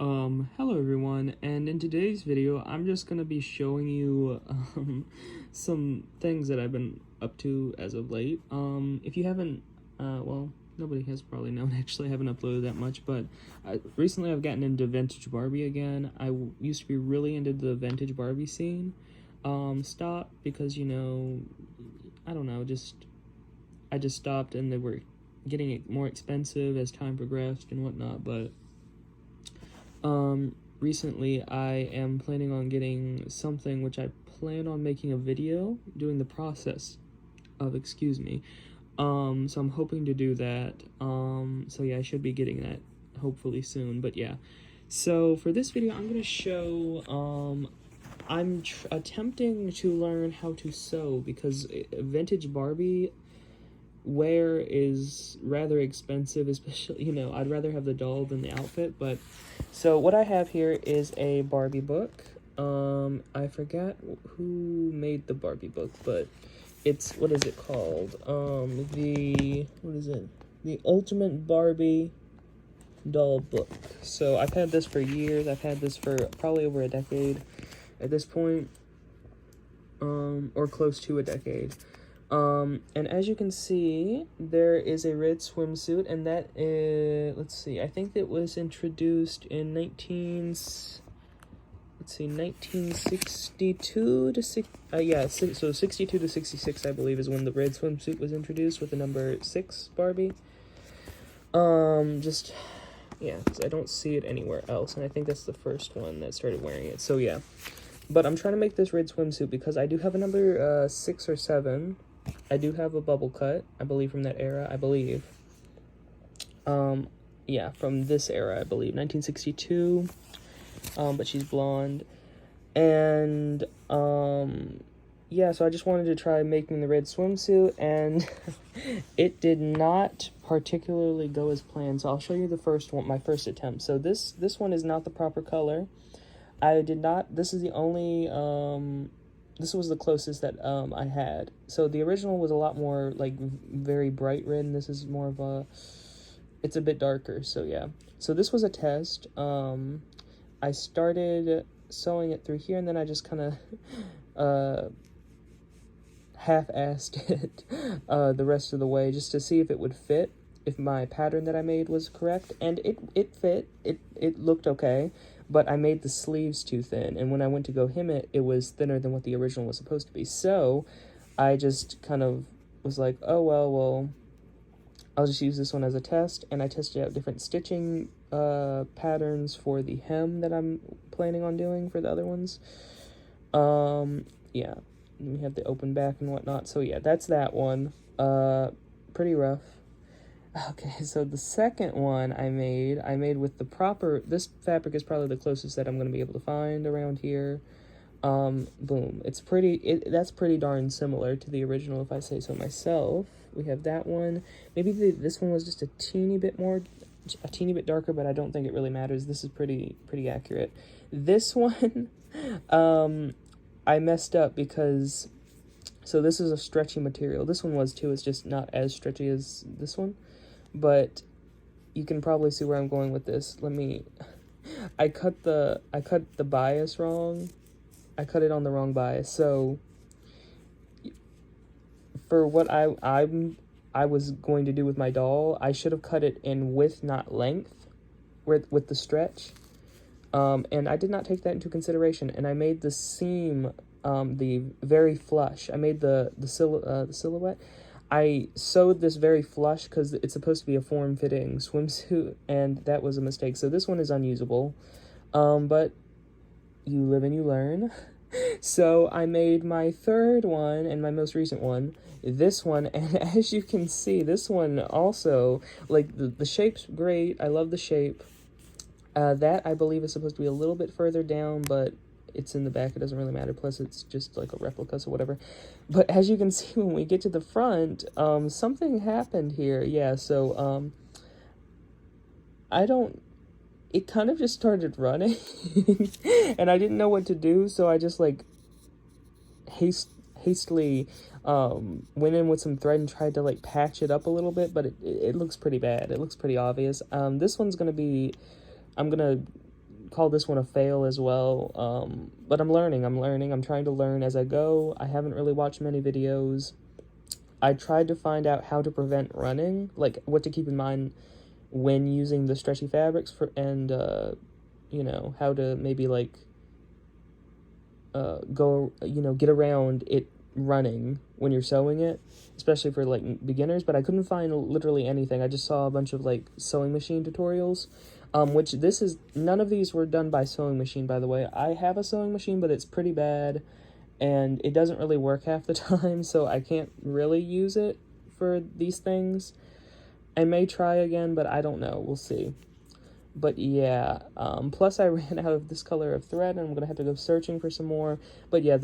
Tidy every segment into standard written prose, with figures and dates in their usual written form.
Hello everyone, and in today's video, I'm just gonna be showing you, some things that I've been up to as of late. If you haven't, well, nobody has probably known, actually, I haven't uploaded that much, but recently I've gotten into vintage Barbie again. I used to be really into the vintage Barbie scene, stopped because, I don't know, I just stopped and they were getting more expensive as time progressed and whatnot, but recently I am planning on getting something which I plan on making a video doing the process of, excuse me. So I'm hoping to do that. So yeah, I should be getting that hopefully soon, but yeah. So for this video, I'm gonna show, I'm attempting to learn how to sew because vintage Barbie wear is rather expensive, especially, I'd rather have the doll than the outfit. But so what I have here is a Barbie book. I forgot who made the Barbie book, but it's, what is it called? The Ultimate Barbie Doll Book. So I've had this for years. I've had this for probably over a decade at this point, or close to a decade. And as you can see, there is a red swimsuit, and that is, let's see, I think it was introduced in 1962 to 62 to 66, I believe, is when the red swimsuit was introduced with the number 6 Barbie. Because I don't see it anywhere else, and I think that's the first one that started wearing it, so yeah. But I'm trying to make this red swimsuit because I do have a number 6 or 7. I do have a bubble cut, I believe, from that era, I believe. Yeah, from this era, I believe, 1962, but she's blonde. And, yeah, so I just wanted to try making the red swimsuit, and it did not particularly go as planned, so I'll show you the first one, my first attempt. So this one is not the proper color. This is the only, this was the closest that I had. So the original was a lot more, like, very bright red, and this is more of a, it's a bit darker, so yeah. So this was a test. I started sewing it through here, and then I just kind of half-assed it the rest of the way, just to see if it would fit, if my pattern that I made was correct, and it fit. It looked okay. But I made the sleeves too thin, and when I went to go hem it, it was thinner than what the original was supposed to be. So I just kind of was like, oh, well, I'll just use this one as a test, and I tested out different stitching patterns for the hem that I'm planning on doing for the other ones. Yeah, and we have the open back and whatnot, so yeah, that's that one. Pretty rough. Okay, so the second one I made with the proper, this fabric is probably the closest that I'm going to be able to find around here. Boom. That's pretty darn similar to the original, if I say so myself. We have that one. Maybe this one was just a teeny bit darker, but I don't think it really matters. This is pretty accurate. This one, I messed up because, so this is a stretchy material. This one was too, it's just not as stretchy as this one. But you can probably see where I'm going with this. I cut the bias wrong. I cut it on the wrong bias. So for what I was going to do with my doll, I should have cut it in width, not length, with the stretch. And I did not take that into consideration. And I made the seam the very flush. I made the silhouette. I sewed this very flush because it's supposed to be a form-fitting swimsuit, and that was a mistake. So this one is unusable, but you live and you learn. So I made my third one and my most recent one, this one, and as you can see, this one also, like, the shape's great. I love the shape. That, I believe, is supposed to be a little bit further down, but it's in the back, it doesn't really matter, plus it's just like a replica, so whatever. But as you can see, when we get to the front, something happened here. Yeah, so it kind of just started running and I didn't know what to do, so I just like hastily went in with some thread and tried to like patch it up a little bit, but it looks pretty bad. It looks pretty obvious. This one's gonna be, I'm gonna call this one a fail as well, but I'm learning, I'm trying to learn as I go. I haven't really watched many videos. I tried to find out how to prevent running, like what to keep in mind when using the stretchy fabrics and you know, how to maybe like go, you know, get around it running when you're sewing it, especially for like beginners. But I couldn't find literally anything. I just saw a bunch of like sewing machine tutorials, which none of these were done by sewing machine, by the way. I have a sewing machine, but it's pretty bad and it doesn't really work half the time, so I can't really use it for these things. I may try again, but I don't know. We'll see. But yeah, plus I ran out of this color of thread, and I'm gonna have to go searching for some more. But yeah,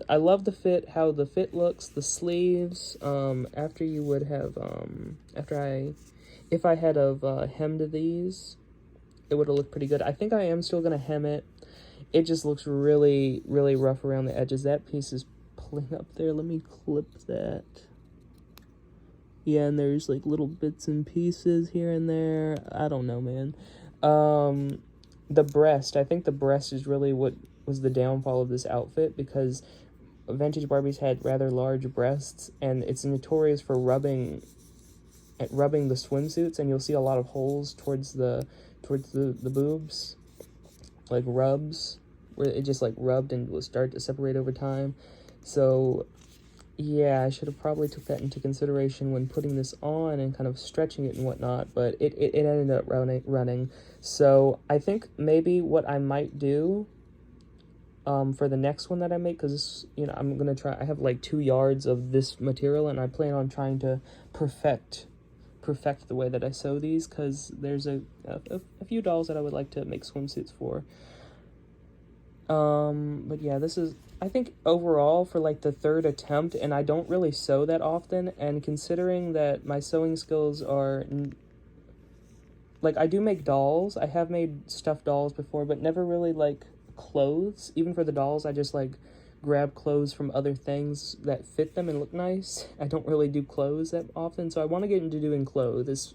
I love the fit, how the fit looks, the sleeves. After you would have, if I had have hemmed these, it would have looked pretty good. I think I am still gonna hem it. It just looks really, really rough around the edges. That piece is pulling up there. Let me clip that. Yeah, and there's like little bits and pieces here and there. I don't know, man. The breast. I think the breast is really what was the downfall of this outfit, because vintage Barbies had rather large breasts, and it's notorious for rubbing the swimsuits, and you'll see a lot of holes towards the boobs, like rubs, where it just like rubbed and will start to separate over time. So yeah, I should have probably took that into consideration when putting this on and kind of stretching it and whatnot, but it ended up running. So I think maybe what I might do for the next one that I make, because you know, I'm gonna try, I have like 2 yards of this material, and I plan on trying to perfect the way that I sew these, because there's a few dolls that I would like to make swimsuits for. But yeah, this is, I think overall for like the 3rd attempt, and I don't really sew that often, and considering that my sewing skills are, like, I do make dolls, I have made stuffed dolls before, but never really like clothes. Even for the dolls, I just like grab clothes from other things that fit them and look nice. I don't really do clothes that often, so I want to get into doing clothes,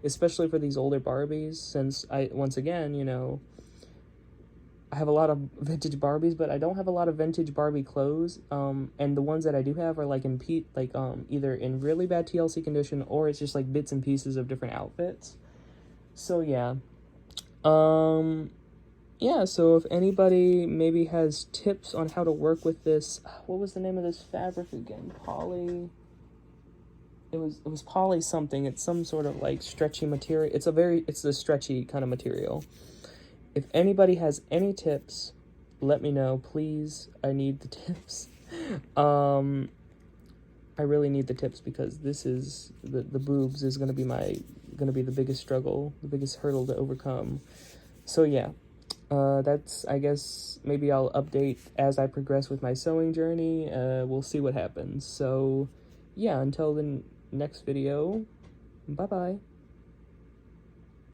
especially for these older Barbies, since once again, you know, I have a lot of vintage Barbies, but I don't have a lot of vintage Barbie clothes, and the ones that I do have are like either in really bad TLC condition, or it's just like bits and pieces of different outfits. So yeah, yeah, so if anybody maybe has tips on how to work with this, what was the name of this fabric again? It was poly something. It's some sort of like stretchy material. It's the stretchy kind of material. If anybody has any tips, let me know, please. I need the tips. I really need the tips, because this is the boobs is gonna be the biggest struggle, the biggest hurdle to overcome. So yeah, that's, I guess, maybe I'll update as I progress with my sewing journey. We'll see what happens. So yeah, until the next video, bye bye.